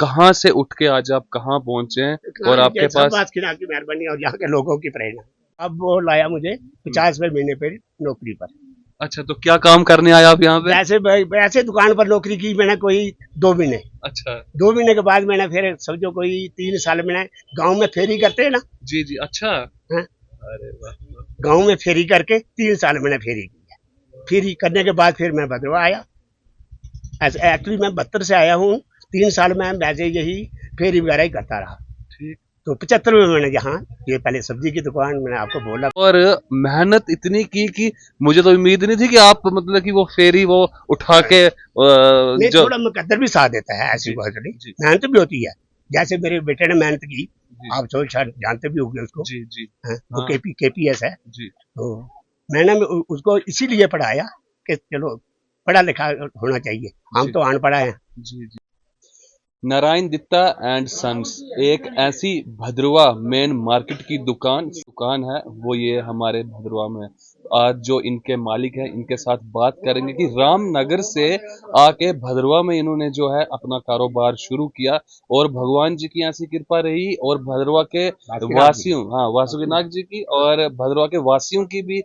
कहाँ से उठ के आज आप कहाँ पहुंचे हैं और आपके सब पास? बात की आपकी मेहरबानी और यहाँ के लोगों की प्रेरणा। अब वो लाया मुझे 50 रुपए महीने पे नौकरी पर। अच्छा, तो क्या काम करने आए आप यहाँ पे? वैसे दुकान पर नौकरी की मैंने कोई 2 महीने। अच्छा। 2 महीने के बाद मैंने फिर समझो कोई 3 साल मैंने गांव में फेरी करते हैं ना। जी जी। अच्छा। हाँ, अरे वाह। गांव में फेरी करके 3 साल मैंने फेरी की है। फेरी करने के बाद फिर मैं भद्रवा आया। एक्चुअली मैं 72 से आया हूँ। 3 साल में वैसे यही फेरी वगैरह ही करता रहा। ठीक। तो 75 में मैंने यहाँ ये पहले सब्जी की दुकान मैंने आपको बोला। और मेहनत इतनी की कि मुझे तो उम्मीद नहीं थी कि आप मतलब कि वो फेरी वो उठा के नहीं, जो। थोड़ा मुकद्दर भी साथ देता है, ऐसी जी बात नहीं। जी मेहनत भी होती है। जैसे मेरे बेटे ने मेहनत की। जी आप तो शायद जानते भी होंगे उसको। जी जी। वो हाँ केपीएस है। जी तो मैंने उसको इसीलिए पढ़ाया कि चलो पढ़ा लिखा होना चाहिए। हम जी तो अनपढ़ हैं। जी जी। नारायण दत्ता एंड सन्स एक ऐसी भद्रवा मेन मार्केट की दुकान है, वो ये हमारे भद्रवा में है। आज जो इनके मालिक हैं इनके साथ बात करेंगे कि रामनगर से आके भद्रवा में इन्होंने जो है अपना कारोबार शुरू किया और भगवान जी की ऐसी कृपा रही और भद्रवा के वासियों, हाँ वासुकीनाथ जी की और भद्रवा के वासियों की भी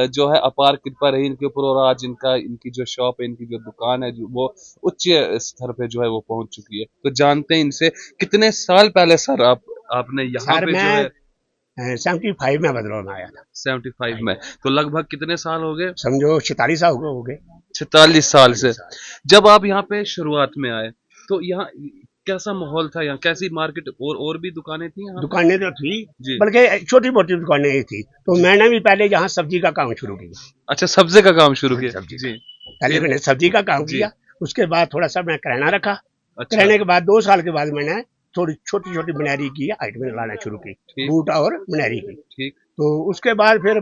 जो है अपार कृपा रही इनके ऊपर और आज इनकी जो शॉप है, इनकी जो दुकान है, जो वो उच्च स्तर पे जो है वो पहुंच चुकी है। तो जानते हैं इनसे कितने साल पहले सर आपने यहाँ सर पे जो है? मैं 75 में बदलाव में आया था। 75 में, तो लगभग कितने साल हो गए? समझो 46 साल हो गए। 46 साल से। 46 साल। जब आप यहाँ पे शुरुआत में आए तो यहाँ कैसा माहौल था, यहाँ कैसी मार्केट और भी दुकानें थी यहाँ पे? दुकानें तो थी, जी बल्कि छोटी मोटी दुकानें ही थी। तो जी। मैंने भी पहले यहाँ सब्जी का काम शुरू किया। अच्छा, सब्जी का काम शुरू किया। सब्जी का जी। पहले फिर? मैंने सब्जी का काम जी। किया। उसके बाद थोड़ा सा मैं किराना रखा। अच्छा। किराने के बाद 2 साल के बाद मैंने थोड़ी छोटी छोटी बुनियादी की आइटमें लाना शुरू की। ठीक बूट और बुनियादी की। ठीक। तो उसके बाद फिर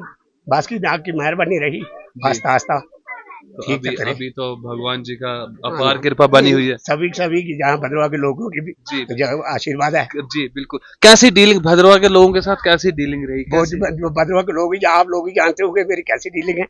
बासकी नाग की मेहरबानी रही। जी। आस्ता आस्ता तो ठीक अभी चलते रहे। अभी तो भगवान जी का हाँ, अपार कृपा बनी हुई है। सभी सभी की जहाँ भद्रवा के लोगों की भी जी जो आशीर्वाद है। जी बिल्कुल। कैसी डीलिंग भद्रवा के लोगों के साथ, कैसी डीलिंग रही, बहुत कैसी? भद्रवा के लोग ही आप लोग ही जानते हो मेरी कैसी डीलिंग है।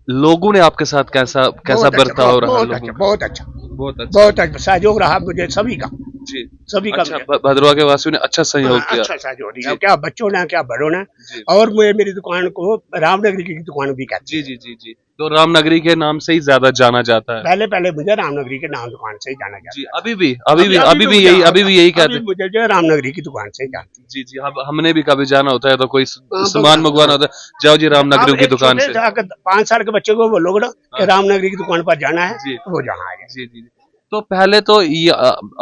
लोगों ने आपके साथ कैसा कैसा बहुत अच्छा, बर्ताव रहा बहुत लोगों अच्छा, का? बहुत अच्छा। बहुत अच्छा। बहुत अच्छा सहयोग रहा मुझे सभी का। जी। सभी का अच्छा, मुझे। भद्रवा के वासियों ने अच्छा सहयोग किया। अच्छा सहयोग दिया, जी क्या बच्चों ने क्या बड़ों ने। जी और मुझे मेरी दुकान को रामनगरी की दुकान भी कहते जी हैं। जी जी जी। तो रामनगरी के नाम से ही ज्यादा जाना जाता है। पहले पहले मुझे रामनगरी के नाम दुकान से ही जाना जी, जाता था। अभी भी यही, अभी भी यही अभी कहते हैं। मुझे जो है रामनगरी की दुकान से ही जानते जी जी। अब हमने भी कभी जाना होता है तो कोई हैं। सामान मंगवाना होता है, जाओ जी आप रामनगरी की एक दुकान छोटे से। से अगर 5 साल के बच्चे को बोलोगे ना कि हाँ। रामनगरी की दुकान पर जाना है जी तो वो जहाँ आ जी जी जी। तो पहले तो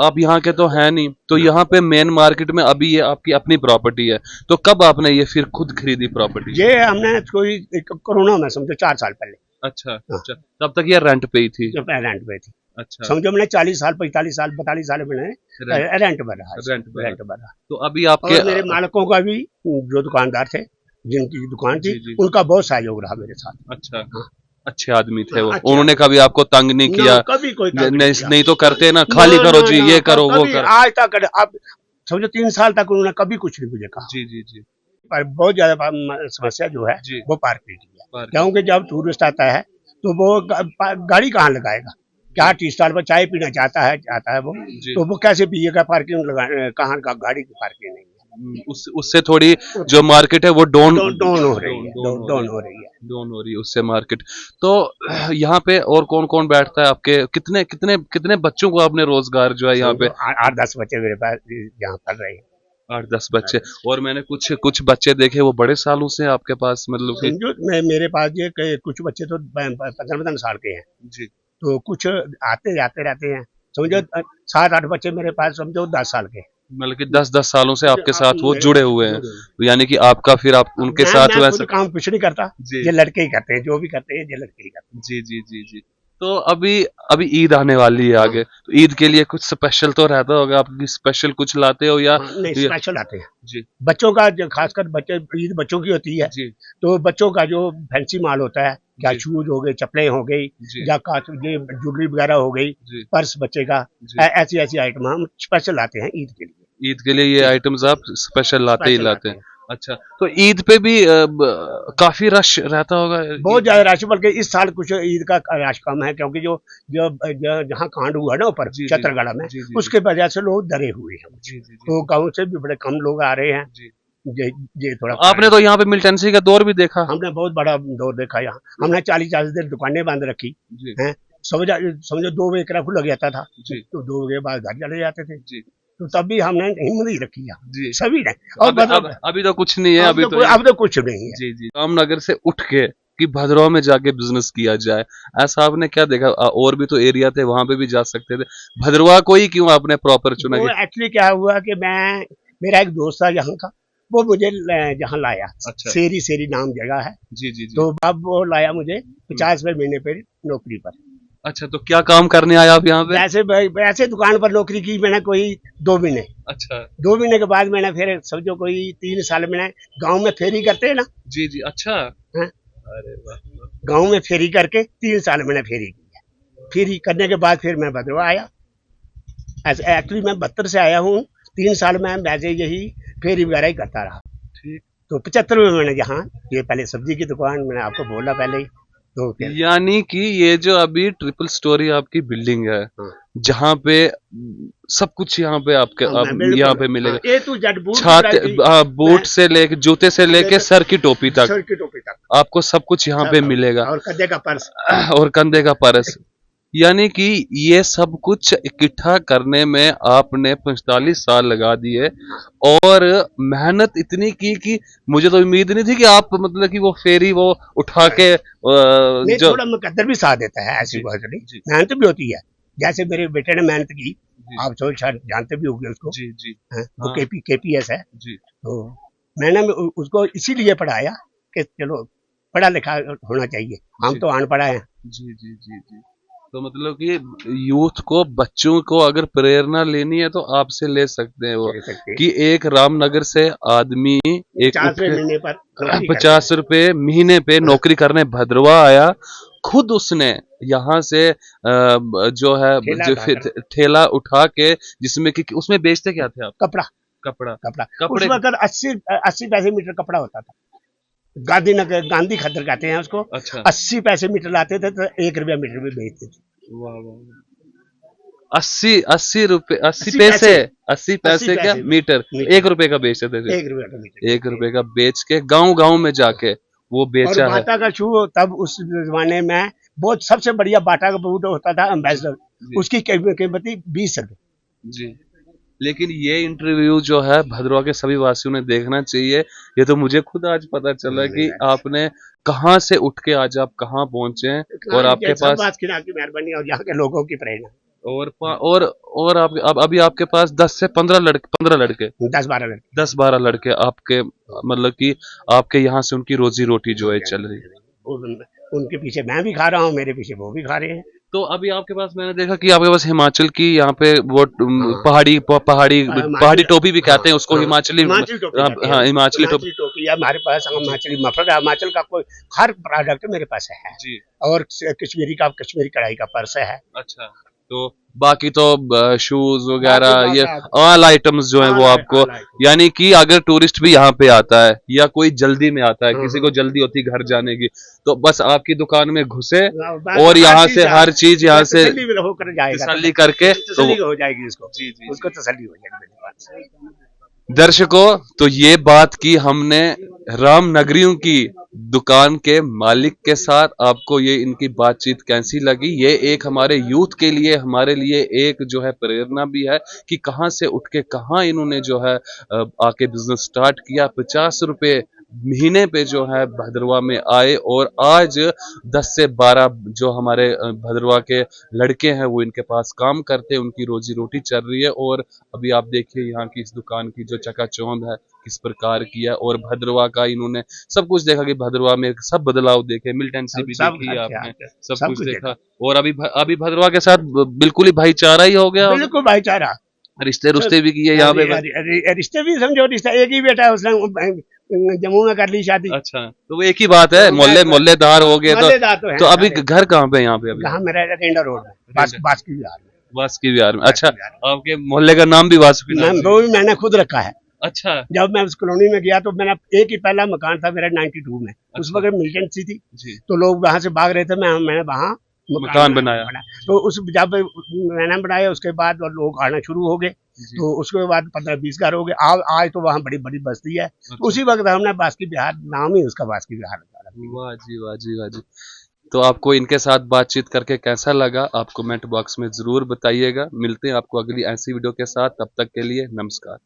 आप यहाँ के तो है नहीं, तो जाए। यहाँ पे मेन मार्केट में अभी ये आपकी अपनी प्रॉपर्टी है, तो कब आपने ये फिर खुद खरीदी प्रॉपर्टी? ये हमने कोई कोरोना में समझो 4 साल पहले। अच्छा हाँ, अच्छा। तब तक ये रेंट पे ही थी? जब मैं रेंट पे थी। अच्छा। समझो मैंने 40 साल 45 साल 42 साल मैंने रेंट रेंट पर रहा। रेंट पे रहा। रेंट पर रहा। तो अभी आपके और मेरे मालिकों का भी जो दुकानदार थे जिनकी दुकान थी जी जी। उनका बहुत सहयोग रहा मेरे साथ। अच्छा। हाँ, अच्छे आदमी थे वो, हाँ, अच्छे उन्होंने आदमी। कभी आपको तंग नहीं ना किया? कभी कोई तंग नहीं नहीं किया। नहीं तो करते ना, ना खाली करो ना जी, ना ये करो वो कभी करो। आज तक अब समझो 3 साल तक उन्होंने कभी कुछ नहीं मुझे कहा। जी जी जी। पर बहुत ज्यादा समस्या जो है जी। वो पार्किंग की है। पार्किंग। क्योंकि जब टूरिस्ट आता है तो वो गाड़ी कहाँ लगाएगा। क्या टी स्टॉल पर चाय पीना चाहता है वो। जी। तो वो कैसे पिएगा, पार्किंग लगा कहाँ का, गाड़ी की पार्किंग नहीं उससे थोड़ी जो मार्केट है वो है। डाउन डाउन हो रही है, डाउन हो रही डाउन है। हो रही है। डाउन हो रही है उससे मार्केट। तो यहाँ पे और कौन कौन बैठता है आपके? कितने कितने कितने बच्चों को आपने रोजगार जो है यहाँ पे? समझो 8-10 बच्चे मेरे पास यहाँ पढ़ रहे हैं। 8-10 बच्चे। और मैंने कुछ कुछ बच्चे देखे वो बड़े सालों से आपके पास, मतलब कि? समझो मेरे पास ये कुछ बच्चे तो 15-15 साल के हैं। जी। तो कुछ आते जाते रहते हैं। समझो 7-8 बच्चे मेरे पास समझो 10 साल के। मतलब कि 10-10 सालों से आपके आप साथ वो मेरे जुड़े हुए हैं, जुड़े हुए। तो यानी कि आपका फिर आप उनके साथ मैं खुद वैसा। काम कुछ नहीं करता। जी ये लड़के ही करते हैं, जो भी करते हैं ये लड़के ही करते जी जी जी जी। तो अभी अभी ईद आने वाली है हैं। आगे, तो ईद के लिए कुछ स्पेशल तो रहता होगा, आप स्पेशल कुछ लाते हो या? हाँ, नहीं या स्पेशल आते हैं। जी बच्चों का जो खासकर बच्चे ईद बच्चों की होती है। जी तो बच्चों का जो फैंसी माल होता है, या जी शूज हो गए, चप्पलें हो गई, जी या ये ज्वेलरी वगैरह हो गई, जी पर्स बच्चे का, जी। ऐसी ऐसी आइटम हम स्पेशल लाते हैं ईद के लिए। ईद के लिए ये ईद आइटम्स आप स्पेशल लाते ही स्पेशल लाते लाते हैं। हैं। अच्छा, तो ईद पे भी काफी रश रहता होगा। बहुत ज्यादा रश, बल्कि इस साल कुछ ईद का रश कम है, क्योंकि जहाँ कांड हुआ ना ऊपर जी जी छतरगढ़ में, जी जी उसके वजह से लोग डरे हुए हैं। जी जी जी तो गाँव से भी बड़े कम लोग आ रहे हैं। जी। ये थोड़ा आपने तो यहाँ पे मिलिटेंसी का दौर भी देखा। हमने बहुत बड़ा दौर देखा यहाँ। हमने 40 दिन दुकानें बंद रखी जी हैं। समझो 2 बजे करा खुला गया था, जी तो 2 बजे बाद घर चले जाते थे। जी तो तब भी हमने हिम्मत नहीं रखी यहाँ, जी। सभी ने। और अभी तो कुछ नहीं है, अभी तो अब तो कुछ नहीं है। जी जी। रामनगर से उठ के कि भद्रवाह में जाके बिजनेस किया जाए, ऐसा आपने क्या देखा? और भी तो एरिया थे, वहां पे भी जा सकते थे, भद्रवाह को ही क्यों आपने प्रॉपर चुना? वो एक्चुअली क्या हुआ कि मेरा एक दोस्त था यहाँ का, वो मुझे यहाँ लाया। अच्छा। सेरी सेरी नाम जगह है। जी जी जी। तो अब वो लाया मुझे 50 रुपए महीने पे नौकरी पर। अच्छा, तो क्या काम करने आए आप यहाँ पे? वैसे दुकान पर नौकरी की मैंने कोई 2 महीने। अच्छा। 2 महीने के बाद मैंने फिर समझो कोई 3 साल मैंने गांव में फेरी करते हैं ना। जी जी। अच्छा। हाँ? अरे वाह। गांव में फेरी करके 3 साल मैंने फेरी की है। फेरी करने के बाद फिर मैं भद्रवाह आया। एक्चुअली मैं 72 से आया हूँ। 3 साल में वैसे यही फेरी वगैरह ही करता रहा। ठीक। तो 75 में मैंने यहाँ ये पहले सब्जी की दुकान, मैंने आपको बोला पहले ही। तो फिर यानी कि ये जो अभी ट्रिपल स्टोरी आपकी बिल्डिंग है, हाँ, जहाँ पे सब कुछ यहाँ पे आपके हाँ, यहाँ पे हाँ, मिलेगा। ए टू जेड बूट छाते, बूट मैं- से लेके, जूते से लेके सर की टोपी तक, सर की टोपी तक आपको सब कुछ यहाँ पे मिलेगा। और कंधे का पर्स। और कंधे का पर्स। यानी कि ये सब कुछ इकट्ठा करने में आपने 45 साल लगा दिए, और मेहनत इतनी की कि मुझे तो उम्मीद नहीं थी कि आप मतलब कि वो फेरी वो उठा के नहीं, जो थोड़ा मुकद्दर भी साथ देता है, ऐसी जी बात नहीं। जी मेहनत भी होती है। जैसे मेरे बेटे ने मेहनत की, जी आप तो शायद जानते भी होंगे उसको। जी जी। हैं? वो हाँ केपीएस है। जी तो मैंने उसको इसीलिए पढ़ाया कि चलो पढ़ा लिखा होना चाहिए। हम जी तो अनपढ़ हैं। जी जी जी जी। तो मतलब कि यूथ को, बच्चों को अगर प्रेरणा लेनी है तो आपसे ले सकते हैं वो, ले सकते हैं। कि एक रामनगर से आदमी एक 50 महीने पर नौकरी करता 50 रुपए महीने पे है। नौकरी करने भद्रवाह आया। खुद उसने यहाँ से जो है ठेला जो उठाकर। ठेला उठा के, जिसमें कि उसमें बेचते क्या थे आप? कपड़ा कपड़ा। कपड़ा उस कपड़े। वक्त 80 पैसे मीटर कपड़ा होता था। गांधीनगर गांधी खद्दर कहते हैं उसको। अच्छा। 80 पैसे मीटर लाते थे, तो 1 रुपया मीटर में बेचते थे। वाह वाह। 80 रुपए, 80 80 पैसे, पैसे 80 पैसे क्या पैसे मीटर? मीटर। 1 रुपए का बेचते थे फिर। 1 रुपया का मीटर। 1 रुपए का बेच के गांव गांव में जाके वो और बेचा है। बाटा का शू तब उस जमाने में बहुत सबसे बढ़िया बाटा का बूट होता था, एम्बेसडर। जी उसकी कीमत थी 20 रुपए। जी। लेकिन ये इंटरव्यू जो है भद्रवाह के सभी वासियों ने देखना चाहिए। ये तो मुझे खुद आज पता चला कि आपने कहाँ से उठ के आज आप कहाँ पहुंचे हैं, और आपके सब पास बात की मेहरबानी और यहाँ के लोगों की प्रेरणा। और आप अब अभी आपके पास 10 से 15 लड़के 10-12 लड़के। 10-12 लड़के आपके, मतलब कि आपके यहाँ से उनकी रोजी रोटी जो है चल रही है। उनके पीछे मैं भी खा रहा हूँ, मेरे पीछे वो भी खा रहे हैं। तो अभी आपके पास मैंने देखा कि आपके पास हिमाचल की यहाँ पे वो हाँ। पहाड़ी टोपी भी कहते हैं उसको, हाँ, हिमाचली। टोपी कहते हैं। हाँ, हिमाचली टोपी। टोपी है हमारे पास, हिमाचली मफलर, हिमाचल का कोई हर प्रोडक्ट मेरे पास है। जी। और कश्मीरी कढ़ाई का पर्स है। अच्छा। तो बाकी तो शूज वगैरह, बाकी ये बाकी ऑल आइटम्स जो है वो आपको, यानी कि अगर टूरिस्ट भी यहाँ पे आता है या कोई जल्दी में आता है, किसी को जल्दी होती घर जाने की, तो बस आपकी दुकान में घुसे और यहाँ से हर चीज यहाँ से तसल्ली करके तो हो जाएगी उसको। जी जी। उसको तसल्ली हो जाएगी। दर्शकों, तो ये बात की हमने रामनगरियों की दुकान के मालिक के साथ। आपको ये इनकी बातचीत कैसी लगी? ये एक हमारे यूथ के लिए, हमारे लिए एक जो है प्रेरणा भी है कि कहाँ से उठ के कहाँ इन्होंने जो है आके बिजनेस स्टार्ट किया। 50 रुपए महीने पे जो है भद्रवाह में आए, और आज 10 से 12 जो हमारे भद्रवाह के लड़के हैं वो इनके पास काम करते हैं, उनकी रोजी रोटी चल रही है। और अभी आप देखिए यहाँ की इस दुकान की जो चकाचौंध है किस प्रकार की है, और भद्रवाह का इन्होंने सब कुछ देखा कि भद्रवाह में सब बदलाव देखे, मिलिटेंसी भी देखी आपने, सब कुछ देखा। और अभी भद्रवाह के साथ बिल्कुल ही भाईचारा ही हो गया, बिल्कुल भाईचारा। रिश्ते भी किए यहाँ पे। रिश्ते भी समझो, रिश्ता एक ही बेटा है, उसने जम्मू में कर ली शादी। अच्छा, तो वो एक ही बात है, मोहल्लेदार हो गए। तो अभी घर कहाँ पे यहाँ पे? अभी मेरा रेंडा रोड में, बासुकी विहार में। वासुकी विहार में। अच्छा, आपके मोहल्ले का नाम भी वासुकी नाम? वो भी मैंने खुद रखा है। अच्छा जब मैं उस कॉलोनी में गया तो मैंने एक ही पहला मकान था मेरा 92 में, उस अच्छा वक्त मिलिटेंट सी थी, जी, तो लोग वहां से भाग रहे थे, मैंने वहां मकान बनाया बना। तो उस जब मैंने बनाया उसके बाद और लोग आना शुरू हो गए, जी। तो उसके बाद 15-20 घर हो गए। आज तो वहाँ बड़ी बड़ी बस्ती है। तो अच्छा, उसी वक्त हमने बास्की बिहार, नाम ही उसका बास्की बिहार रख दिया। वाह जी वाह जी वाह जी। तो आपको इनके साथ बातचीत करके कैसा लगा आप कमेंट बॉक्स में ज़रूर बताइएगा। मिलते हैं आपको अगली ऐसी वीडियो के साथ, तब तक के लिए नमस्कार।